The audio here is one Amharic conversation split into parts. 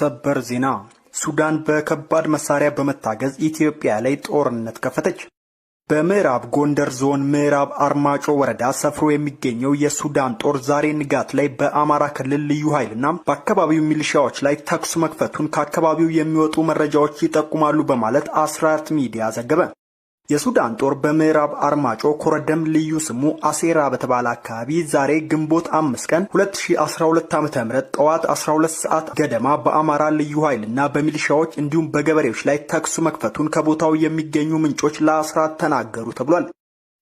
ሰበር ዜና ሱዳን በከባድ መሳሪያ በመታገዝ ኢትዮጵያ ላይ ጦርነት ከፈተች። በምዕራብ ጎንደር ዞን ምዕራብ አርማጮ ወረዳ ሰፍሮ የሚገኘው የሱዳን ጦር ዛሬ ንጋት ላይ በአማራ ክልል ልዩ ኃይልና በአካባቢው ሚሊሻዎች ላይ ተኩስ መክፈቱን ከአካባቢው የሚወጡ መረጃዎች ይጠቁማሉ በማለት አስራት ሚዲያ ዘገበ። የሱዳን ጦር በምዕራብ አርማጮ ኮረደም ልዩ ስሙ አሴራ በተባለ አካባቢ ዛሬ ግንቦት 5 ቀን 2012 ዓ.ም ጠዋት 12 ሰዓት ገደማ በአማራ ልዩ ኃይልና በሚሊሻዎች እንዲሁም በገበሬዎች ላይ ተኩስ መክፈቱን ከቦታው የሚገኙ ምንጮች ለአስራት ተናገሩ ተብሏል።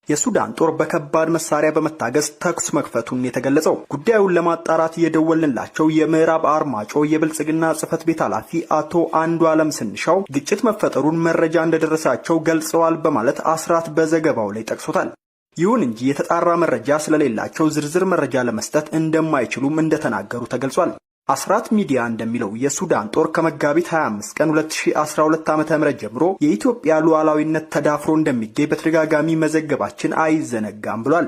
የሱዳን ጦር በከባድ መሳሪያ በመታገዝ ተኩስ መክፈቱን የተገለጸው ጉዳዩን ለማጣራት የደወልንላቸው የምዕራብ አርማጮ የብልጽግና ጽሕፈት ቤት ኃላፊ አቶ አንዱ ዓለም ስንሻው ግጭት መፈጠሩን መረጃ እንደደረሳቸው ገልጸዋል በማለት አስራት በዘገባው ላይ ጠቅሶታል። ይሁን እንጂ የተጣራ መረጃ ስለሌላቸው ዝርዝር መረጃ ለመስጠት እንደማይችሉም እንደተናገሩ ተገልጿል። አስራት ሚዲያ እንደሚለው የሱዳን ጦር ከመጋቢት 25 ቀን 2012 ዓ.ም ጀምሮ የኢትዮጵያ ሉዓላዊነት ተዳፍሮ እንደሚገኝ በተደጋጋሚ መዘገባችን አይዘነጋም ብሏል።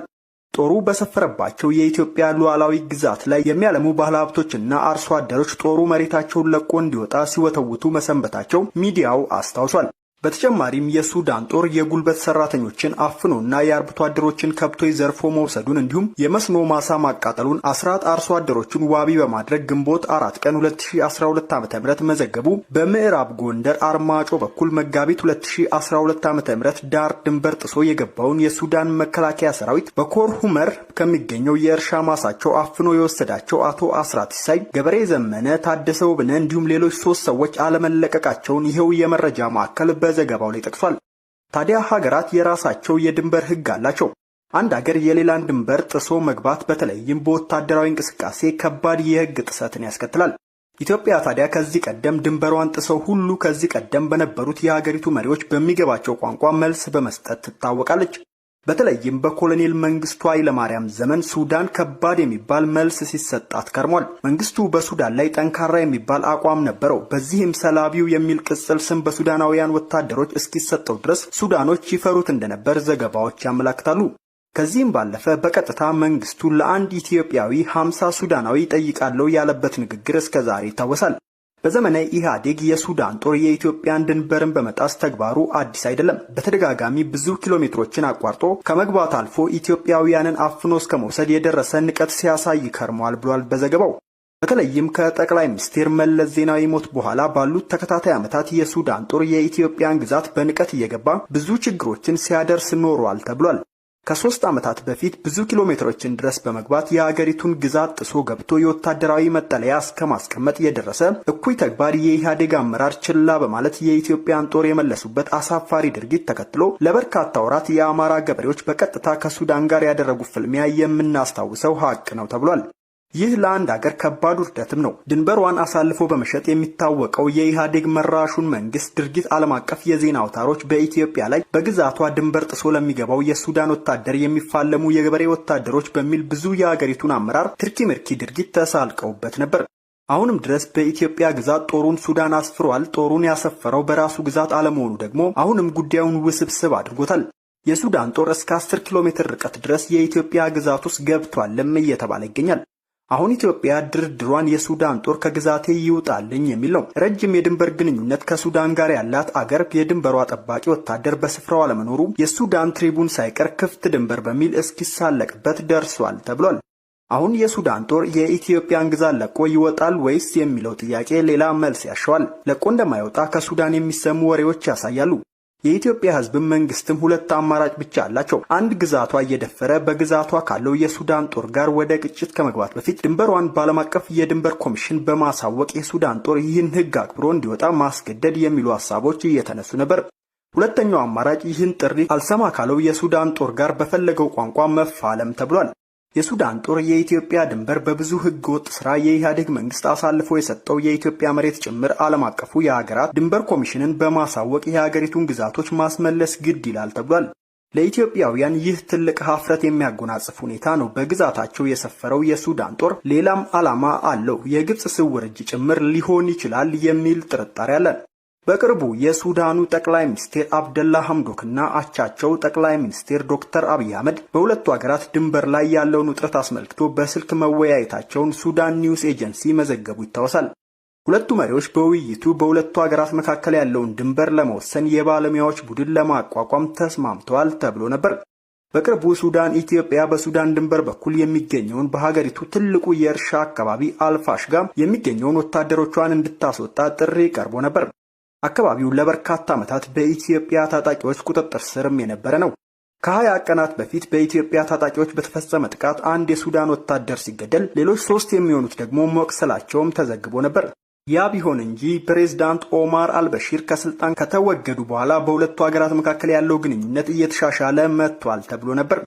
ጦሩ በሰፈረባቸው የኢትዮጵያ ሉዓላዊ ግዛት ላይ የሚያለሙ ባለሀብቶችና አርሶ አደሮች ጦሩ መሬታቸውን ለቆ እንዲወጣ ሲወተውቱ መሰንበታቸው ሚዲያው አስታውሷል። በተጨማሪም የሱዳን ጦር የጉልበት ሰራተኞችን አፍኖና የአርብቶ አደሮችን ከብቶች ዘርፎ መውሰዱን እንዲሁም የመስኖ ማሳ ማቃጠሉን አስራት አርሶ አደሮችን ዋቢ በማድረግ ግንቦት 4 ቀን 2012 ዓ.ም መዘገቡ በምዕራብ ጎንደር አርማጮ በኩል መጋቢት 2012 ዓ.ም ዳር ድንበር ጥሶ የገባውን የሱዳን መከላከያ ሰራዊት በኮር ሁመር ከሚገኘው የእርሻ ማሳቸው አፍኖ የወሰዳቸው አቶ አስራት ሲሳይ፣ ገበሬ ዘመነ፣ ታደሰ ውብነ እንዲሁም ሌሎች 3 ሰዎች አለመለቀቃቸውን ይኸው የመረጃ ማዕከል በዘገባው ላይ ጠቅሷል። ታዲያ ሀገራት የራሳቸው የድንበር ሕግ አላቸው። አንድ ሀገር የሌላን ድንበር ጥሶ መግባት በተለይም በወታደራዊ እንቅስቃሴ ከባድ የሕግ ጥሰትን ያስከትላል። ኢትዮጵያ ታዲያ ከዚህ ቀደም ድንበሯን ጥሰው ሁሉ ከዚህ ቀደም በነበሩት የሀገሪቱ መሪዎች በሚገባቸው ቋንቋ መልስ በመስጠት ትታወቃለች። በተለይም በኮሎኔል መንግስቱ ኃይለማርያም ዘመን ሱዳን ከባድ የሚባል መልስ ሲሰጣት ከርሟል። መንግስቱ በሱዳን ላይ ጠንካራ የሚባል አቋም ነበረው። በዚህም ሰላቢው የሚል ቅጽል ስም በሱዳናውያን ወታደሮች እስኪሰጠው ድረስ ሱዳኖች ይፈሩት እንደነበር ዘገባዎች ያመለክታሉ። ከዚህም ባለፈ በቀጥታ መንግስቱ ለአንድ ኢትዮጵያዊ 50 ሱዳናዊ ጠይቃለው ያለበት ንግግር እስከዛሬ ይታወሳል። በዘመነ ኢህአዴግ የሱዳን ጦር የኢትዮጵያን ድንበርን በመጣስ ተግባሩ አዲስ አይደለም። በተደጋጋሚ ብዙ ኪሎሜትሮችን አቋርጦ ከመግባት አልፎ ኢትዮጵያውያንን አፍኖ እስከ መውሰድ የደረሰ ንቀት ሲያሳይ ከርሟል ብሏል በዘገባው። በተለይም ከጠቅላይ ሚኒስትር መለስ ዜናዊ ሞት በኋላ ባሉት ተከታታይ ዓመታት የሱዳን ጦር የኢትዮጵያን ግዛት በንቀት እየገባ ብዙ ችግሮችን ሲያደርስ ኖሯል ተብሏል። ከ3 ዓመታት በፊት ብዙ ኪሎሜትሮችን ድረስ በመግባት የሀገሪቱን ግዛት ጥሶ ገብቶ የወታደራዊ መጠለያ እስከ ማስቀመጥ የደረሰ እኩይ ተግባር የኢህአዴግ አመራር ችላ በማለት የኢትዮጵያን ጦር የመለሱበት አሳፋሪ ድርጊት ተከትሎ ለበርካታ ወራት የአማራ ገበሬዎች በቀጥታ ከሱዳን ጋር ያደረጉት ፍልሚያ የምናስታውሰው ሀቅ ነው ተብሏል። ይህ ለአንድ ሀገር ከባድ ውርደትም ነው። ድንበሯን አሳልፎ በመሸጥ የሚታወቀው የኢህአዴግ መራሹን መንግስት ድርጊት ዓለም አቀፍ የዜና አውታሮች በኢትዮጵያ ላይ በግዛቷ ድንበር ጥሶ ለሚገባው የሱዳን ወታደር የሚፋለሙ የገበሬ ወታደሮች በሚል ብዙ የሀገሪቱን አመራር ትርኪ ምርኪ ድርጊት ተሳልቀውበት ነበር። አሁንም ድረስ በኢትዮጵያ ግዛት ጦሩን ሱዳን አስፍሯል። ጦሩን ያሰፈረው በራሱ ግዛት አለመሆኑ ደግሞ አሁንም ጉዳዩን ውስብስብ አድርጎታል። የሱዳን ጦር እስከ 10 ኪሎ ሜትር ርቀት ድረስ የኢትዮጵያ ግዛት ውስጥ ገብቷልም እየተባለ ይገኛል። አሁን ኢትዮጵያ ድርድሯን የሱዳን ጦር ከግዛቴ ይውጣልኝ የሚል ነው። ረጅም የድንበር ግንኙነት ከሱዳን ጋር ያላት አገር የድንበሯ ጠባቂ ወታደር በስፍራው አለመኖሩ የሱዳን ትሪቡን ሳይቀር ክፍት ድንበር በሚል እስኪሳለቅበት ደርሷል ተብሏል። አሁን የሱዳን ጦር የኢትዮጵያን ግዛት ለቆ ይወጣል ወይስ የሚለው ጥያቄ ሌላ መልስ ያሻዋል። ለቆ እንደማይወጣ ከሱዳን የሚሰሙ ወሬዎች ያሳያሉ። የኢትዮጵያ ሕዝብም መንግስትም ሁለት አማራጭ ብቻ አላቸው። አንድ ግዛቷ እየደፈረ በግዛቷ ካለው የሱዳን ጦር ጋር ወደ ግጭት ከመግባት በፊት ድንበሯን በዓለም አቀፍ የድንበር ኮሚሽን በማሳወቅ የሱዳን ጦር ይህን ሕግ አክብሮ እንዲወጣ ማስገደድ የሚሉ ሀሳቦች እየተነሱ ነበር። ሁለተኛው አማራጭ ይህን ጥሪ አልሰማ ካለው የሱዳን ጦር ጋር በፈለገው ቋንቋ መፋለም ተብሏል። የሱዳን ጦር የኢትዮጵያ ድንበር በብዙ ህገ ወጥ ስራ የኢህአዴግ መንግስት አሳልፎ የሰጠው የኢትዮጵያ መሬት ጭምር ዓለም አቀፉ የሀገራት ድንበር ኮሚሽንን በማሳወቅ የሀገሪቱን ግዛቶች ማስመለስ ግድ ይላል ተብሏል። ለኢትዮጵያውያን ይህ ትልቅ ሀፍረት የሚያጎናጽፍ ሁኔታ ነው። በግዛታቸው የሰፈረው የሱዳን ጦር ሌላም ዓላማ አለው፣ የግብጽ ስውር እጅ ጭምር ሊሆን ይችላል የሚል ጥርጣሬ አለ። በቅርቡ የሱዳኑ ጠቅላይ ሚኒስትር አብደላ ሐምዶክና አቻቸው ጠቅላይ ሚኒስትር ዶክተር አብይ አህመድ በሁለቱ ሀገራት ድንበር ላይ ያለውን ውጥረት አስመልክቶ በስልክ መወያየታቸውን ሱዳን ኒውስ ኤጀንሲ መዘገቡ ይታወሳል። ሁለቱ መሪዎች በውይይቱ በሁለቱ ሀገራት መካከል ያለውን ድንበር ለመወሰን የባለሙያዎች ቡድን ለማቋቋም ተስማምተዋል ተብሎ ነበር። በቅርቡ ሱዳን ኢትዮጵያ በሱዳን ድንበር በኩል የሚገኘውን በሀገሪቱ ትልቁ የእርሻ አካባቢ አልፋሽጋ የሚገኘውን ወታደሮቿን እንድታስወጣ ጥሪ ቀርቦ ነበር። አካባቢው ለበርካታ ዓመታት በኢትዮጵያ ታጣቂዎች ቁጥጥር ስርም የነበረ ነው። ከ20 ቀናት በፊት በኢትዮጵያ ታጣቂዎች በተፈጸመ ጥቃት አንድ የሱዳን ወታደር ሲገደል ሌሎች 3 የሚሆኑት ደግሞ መቁሰላቸውም ተዘግቦ ነበር። ያ ቢሆን እንጂ ፕሬዝዳንት ኦማር አልበሺር ከስልጣን ከተወገዱ በኋላ በሁለቱ ሀገራት መካከል ያለው ግንኙነት እየተሻሻለ መጥቷል ተብሎ ነበር።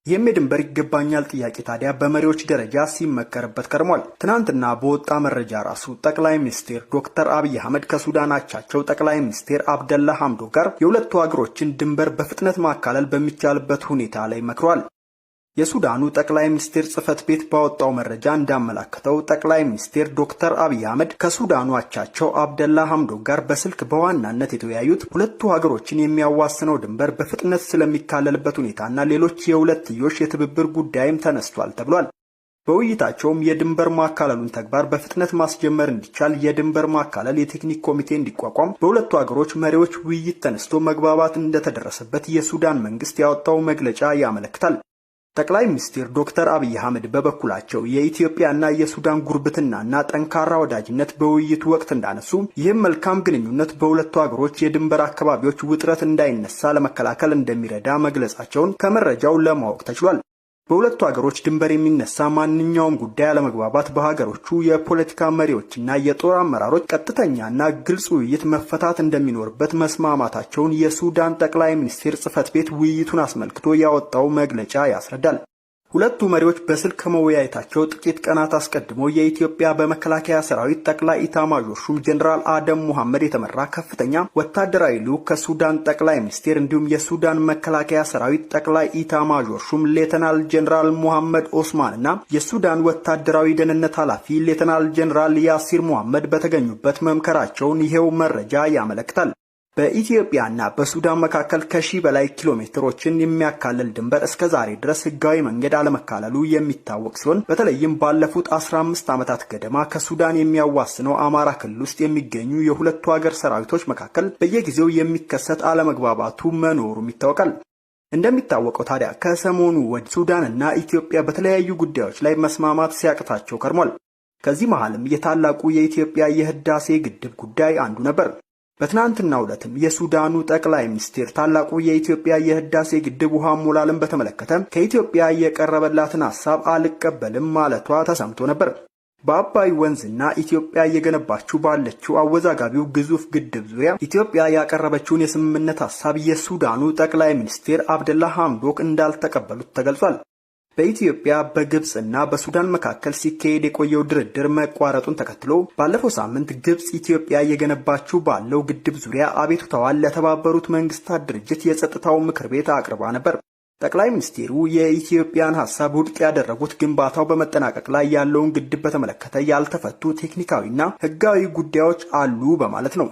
ይህም የድንበር ይገባኛል ጥያቄ ታዲያ በመሪዎች ደረጃ ሲመከርበት ከርሟል። ትናንትና በወጣ መረጃ ራሱ ጠቅላይ ሚኒስትር ዶክተር አብይ አህመድ ከሱዳን አቻቸው ጠቅላይ ሚኒስትር አብደላ ሐምዶክ ጋር የሁለቱ ሀገሮችን ድንበር በፍጥነት ማካለል በሚቻልበት ሁኔታ ላይ መክሯል። የሱዳኑ ጠቅላይ ሚኒስትር ጽህፈት ቤት ባወጣው መረጃ እንዳመላከተው ጠቅላይ ሚኒስትር ዶክተር አብይ አህመድ ከሱዳኑ አቻቸው አብደላ ሐምዶክ ጋር በስልክ በዋናነት የተወያዩት ሁለቱ ሀገሮችን የሚያዋስነው ድንበር በፍጥነት ስለሚካለልበት ሁኔታና ሌሎች የሁለትዮሽ የትብብር ጉዳይም ተነስቷል ተብሏል። በውይይታቸውም የድንበር ማካለሉን ተግባር በፍጥነት ማስጀመር እንዲቻል የድንበር ማካለል የቴክኒክ ኮሚቴ እንዲቋቋም በሁለቱ ሀገሮች መሪዎች ውይይት ተነስቶ መግባባት እንደተደረሰበት የሱዳን መንግስት ያወጣው መግለጫ ያመለክታል። ጠቅላይ ሚኒስትር ዶክተር አብይ አህመድ በበኩላቸው የኢትዮጵያና የሱዳን ጉርብትናና ጠንካራ ወዳጅነት በውይይቱ ወቅት እንዳነሱ ይህም መልካም ግንኙነት በሁለቱ ሀገሮች የድንበር አካባቢዎች ውጥረት እንዳይነሳ ለመከላከል እንደሚረዳ መግለጻቸውን ከመረጃው ለማወቅ ተችሏል። በሁለቱ ሀገሮች ድንበር የሚነሳ ማንኛውም ጉዳይ አለመግባባት በሀገሮቹ የፖለቲካ መሪዎችና የጦር አመራሮች ቀጥተኛና ግልጽ ውይይት መፈታት እንደሚኖርበት መስማማታቸውን የሱዳን ጠቅላይ ሚኒስትር ጽህፈት ቤት ውይይቱን አስመልክቶ ያወጣው መግለጫ ያስረዳል። ሁለቱ መሪዎች በስልክ ከመወያየታቸው ጥቂት ቀናት አስቀድሞ የኢትዮጵያ በመከላከያ ሰራዊት ጠቅላይ ኢታማዦር ሹም ጀነራል አደም ሙሐመድ የተመራ ከፍተኛ ወታደራዊ ልዑክ ከሱዳን ጠቅላይ ሚኒስቴር እንዲሁም የሱዳን መከላከያ ሰራዊት ጠቅላይ ኢታማዦር ሹም ሌተናል ጀነራል ሙሐመድ ኦስማን እና የሱዳን ወታደራዊ ደህንነት ኃላፊ ሌተናል ጀነራል ያሲር ሙሐመድ በተገኙበት መምከራቸውን ይሄው መረጃ ያመለክታል። በኢትዮጵያና በሱዳን መካከል ከ1000 በላይ ኪሎ ሜትሮችን የሚያካልል ድንበር እስከ ዛሬ ድረስ ህጋዊ መንገድ አለመካለሉ የሚታወቅ ሲሆን በተለይም ባለፉት 15 ዓመታት ገደማ ከሱዳን የሚያዋስነው አማራ ክልል ውስጥ የሚገኙ የሁለቱ ሀገር ሰራዊቶች መካከል በየጊዜው የሚከሰት አለመግባባቱ መኖሩም ይታወቃል። እንደሚታወቀው ታዲያ ከሰሞኑ ወዲህ ሱዳንና ኢትዮጵያ በተለያዩ ጉዳዮች ላይ መስማማት ሲያቅታቸው ከርሟል። ከዚህ መሃልም የታላቁ የኢትዮጵያ የህዳሴ ግድብ ጉዳይ አንዱ ነበር። በትናንትናው ዕለትም የሱዳኑ ጠቅላይ ሚኒስትር ታላቁ የኢትዮጵያ የህዳሴ ግድብ ውሃ ሞላልን በተመለከተ ከኢትዮጵያ የቀረበላትን ሐሳብ አልቀበልም ማለቷ ተሰምቶ ነበር። በአባይ ወንዝና ኢትዮጵያ እየገነባችው ባለችው አወዛጋቢው ግዙፍ ግድብ ዙሪያ ኢትዮጵያ ያቀረበችውን የስምምነት ሐሳብ የሱዳኑ ጠቅላይ ሚኒስትር አብደላ ሐምዶክ እንዳልተቀበሉት ተገልጿል። በኢትዮጵያ በግብጽና በሱዳን መካከል ሲካሄድ የቆየው ድርድር መቋረጡን ተከትሎ ባለፈው ሳምንት ግብጽ ኢትዮጵያ እየገነባችው ባለው ግድብ ዙሪያ አቤቱታዋን ለተባበሩት መንግስታት ድርጅት የጸጥታው ምክር ቤት አቅርባ ነበር። ጠቅላይ ሚኒስትሩ የኢትዮጵያን ሐሳብ ውድቅ ያደረጉት ግንባታው በመጠናቀቅ ላይ ያለውን ግድብ በተመለከተ ያልተፈቱ ቴክኒካዊና ህጋዊ ጉዳዮች አሉ በማለት ነው።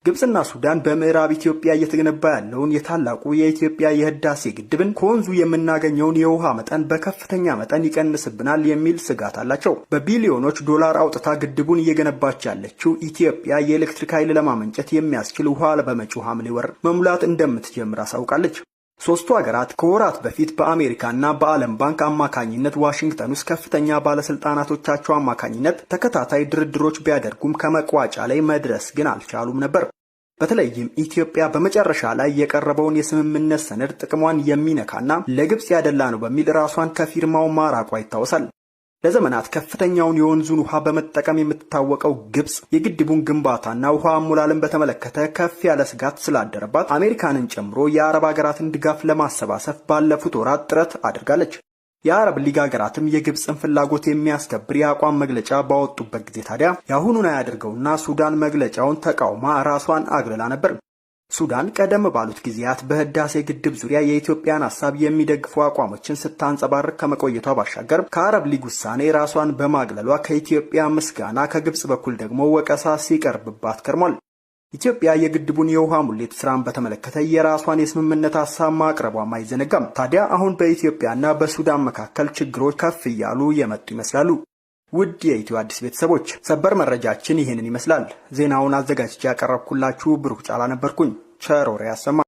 ግብጽና ሱዳን በምዕራብ ኢትዮጵያ እየተገነባ ያለውን የታላቁ የኢትዮጵያ የህዳሴ ግድብን ከወንዙ የምናገኘውን የውሃ መጠን በከፍተኛ መጠን ይቀንስብናል የሚል ስጋት አላቸው። በቢሊዮኖች ዶላር አውጥታ ግድቡን እየገነባች ያለችው ኢትዮጵያ የኤሌክትሪክ ኃይል ለማመንጨት የሚያስችል ውሃ በመጪው ሐምሌ ወር መሙላት እንደምትጀምር አሳውቃለች። ሶስቱ ሀገራት ከወራት በፊት በአሜሪካና በዓለም ባንክ አማካኝነት ዋሽንግተን ውስጥ ከፍተኛ ባለስልጣናቶቻቸው አማካኝነት ተከታታይ ድርድሮች ቢያደርጉም ከመቋጫ ላይ መድረስ ግን አልቻሉም ነበር። በተለይም ኢትዮጵያ በመጨረሻ ላይ የቀረበውን የስምምነት ሰነድ ጥቅሟን የሚነካና ለግብጽ ያደላ ነው በሚል ራሷን ከፊርማው ማራቋ ይታወሳል። ለዘመናት ከፍተኛውን የወንዙን ውሃ በመጠቀም የምትታወቀው ግብጽ የግድቡን ግንባታና ውሃ አሞላልን በተመለከተ ከፍ ያለ ስጋት ስላደረባት አሜሪካንን ጨምሮ የአረብ ሀገራትን ድጋፍ ለማሰባሰብ ባለፉት ወራት ጥረት አድርጋለች። የአረብ ሊግ ሀገራትም የግብጽን ፍላጎት የሚያስከብር የአቋም መግለጫ ባወጡበት ጊዜ ታዲያ የአሁኑን አያድርገውና ሱዳን መግለጫውን ተቃውማ ራሷን አግልላ ነበር። ሱዳን ቀደም ባሉት ጊዜያት በህዳሴ ግድብ ዙሪያ የኢትዮጵያን ሐሳብ የሚደግፉ አቋሞችን ስታንጸባርቅ ከመቆየቷ ባሻገር ከአረብ ሊግ ውሳኔ ራሷን በማግለሏ ከኢትዮጵያ ምስጋና ከግብጽ በኩል ደግሞ ወቀሳ ሲቀርብባት ከርሟል። ኢትዮጵያ የግድቡን የውሃ ሙሌት ስራን በተመለከተ የራሷን የስምምነት ሐሳብ ማቅረቧም አይዘነጋም። ታዲያ አሁን በኢትዮጵያና በሱዳን መካከል ችግሮች ከፍ እያሉ የመጡ ይመስላሉ። ውድ የኢትዮ አዲስ ቤተሰቦች ሰበር መረጃችን ይህንን ይመስላል። ዜናውን አዘጋጅቼ ያቀረብኩላችሁ ብሩክ ጫላ ነበርኩኝ። ቸር ወሬ ያሰማ።